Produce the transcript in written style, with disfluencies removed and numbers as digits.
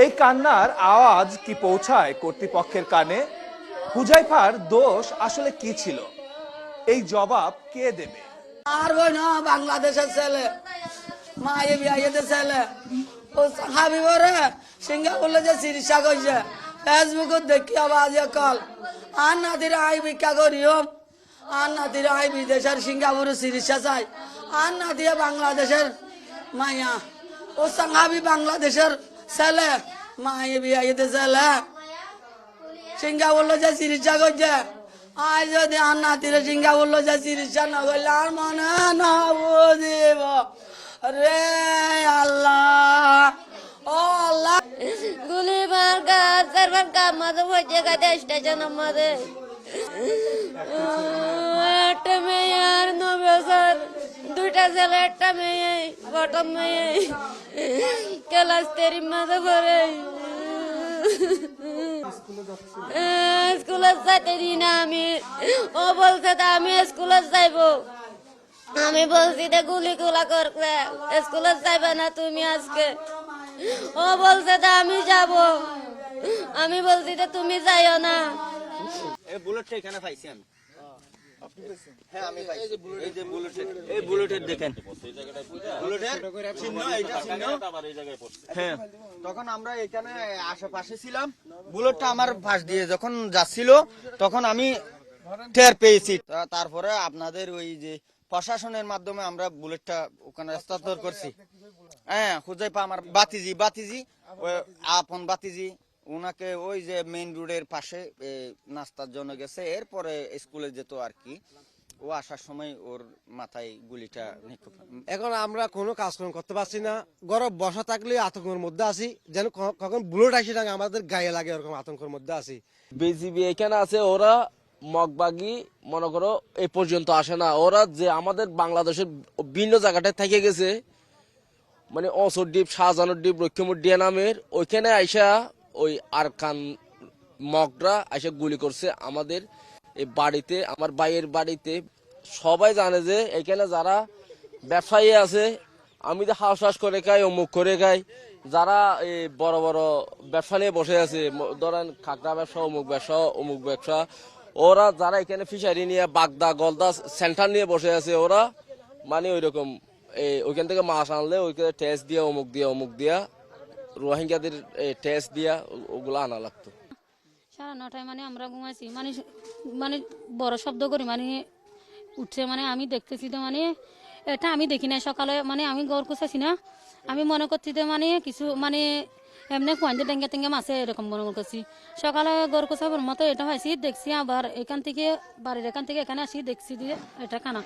এই কান্নার আওয়াজ কি পৌঁছায় কর্তৃপক্ষের কানে? হুজাইফার দোষ আসলে কি ছিল? এই জবাব কে দেবে? আর ওই না বাংলাদেশের ছেলে মায়ে বিয়ে ছেলে ও হাবিবরে সিঙ্গাপুরে যে চিকিৎসা করছে ফেসবুকত দেখি আবার কল আর নাতিরা আই ভিক্ষা করিম আর নাতিরা আই বিদেশের সিঙ্গাপুরে চিকিৎসা চাই আর নাতিরা বাংলাদেশের মাইয়া ও সাংহাবি বাংলাদেশের ছেলে মায়ে বিয়ে ছেলে সিঙ্গাপুরে যে চিকিৎসা করছে আজ যদি আর নাতিরে সিঙ্গাপুরে যে চিকিৎসা না করলে আর মনে না বুঝিব রে আল্লাহ ও আল্লাহ গুলি মার্কা সার্ভার কাম মাঝে হয়েছে গাড়ি স্টেশন আমাদের একটা মেয়ে আর 9 বছর, 2টা ছেলে একটা মেয়ে, প্রথম মেয়ে ক্লাস 3 মাঝে পড়ে স্কুলে যাইতে দিই না আমি। ও বলছে আমি স্কুলে যাইবো, আমি বলছি যে গুলা করছে স্কুলে যাইবে না তুমি আজকে। ও বলছে আমি যাব, আমি বলছি যে তুমি যাইও না। এই বুলেটটা এখানে পাইছি আমি। হ্যাঁ আমি পাইছি। এই যে বুলেটের দেখেন বুলেটের চিহ্ন, এইটা চিহ্ন আবার এই জায়গায় পড়ছে। হ্যাঁ তখন আমরা এখানে আশেপাশে ছিলাম, বুলেটটা আমার পাশ দিয়ে যখন যাচ্ছিল তখন আমি টের পেয়েছি। তারপরে আপনাদের ওই যে প্রশাসনের মাধ্যমে আমরা বুলেটটা ওখানে হস্তান্তর করছি। হ্যাঁ হুজাইফা আমার বাতিজি ওই আপন বাতিজি, ওনাকে ওই যে মেইন রোডের পাশে নাস্তার জন্য গেছে, এরপরে স্কুলে যেত আর কি। ও আসার সময় ওর মাথায় গুলিটা নিক্ষেপ। এখন আমরা কোনো কাজকর্ম করতে পারছি না, ঘরে বসা থাকলে আতঙ্কের মধ্যে আছি, যেন কখন বুলেট আসি না আমাদের গায়ে লাগে এরকম আতঙ্কের মধ্যে আছি। বিজিবি এখানে আছে, ওরা মগবাগি মনে করো এই পর্যন্ত আসে না। ওরা যে আমাদের বাংলাদেশের ভিন্ন জায়গাটায় থেকে গেছে, মানে অসর দ্বীপ, শাহজাহানুর দ্বীপ, রক্ষমুর ডিয়া নামের ওইখানে আইসা ওই আরকান মগরা আইসা গুলি করছে আমাদের এই বাড়িতে, আমার ভাইয়ের বাড়িতে। সবাই জানে যে এখানে যারা ব্যবসায়ী আছে, আমি যে হাঁস করে খাই, অমুক করে খাই, যারা এই বড় বড় ব্যবসা নিয়ে বসে আছে, ধরেন খাগড়া ব্যবসা, অমুক ব্যবসা, ওরা যারা এখানে ফিশারি নিয়ে বাগদা গলদা সেন্টার নিয়ে বসে আছে, ওরা মানে ওই রকম ওইখান থেকে মাছ আনলে ওইখানে টেস্ট দিয়া অমুক দিয়া রোহিঙ্গাদের টেস্ট দিয়া ওগুলো আনা লাগতো। 9:30 মানে আমরা ঘুমাইছি, মানে মানে বড় শব্দ করি, মানে উঠছে, মানে আমি দেখতেছি তো, মানে এটা আমি দেখি না সকালে, মানে আমি গড় কুচাইছি না, আমি মনে করছি যে মানে কিছু মানে এমনি খুঁজে টেঙ্গে টেঙ্গে মাছে এরকম মনে করছি। সকালে গড় কুচাবার মতো এটা হয়েছি, দেখছি আবার এখান থেকে বাড়ির এখান থেকে এখানে আসি দেখছি যে এটা কানা।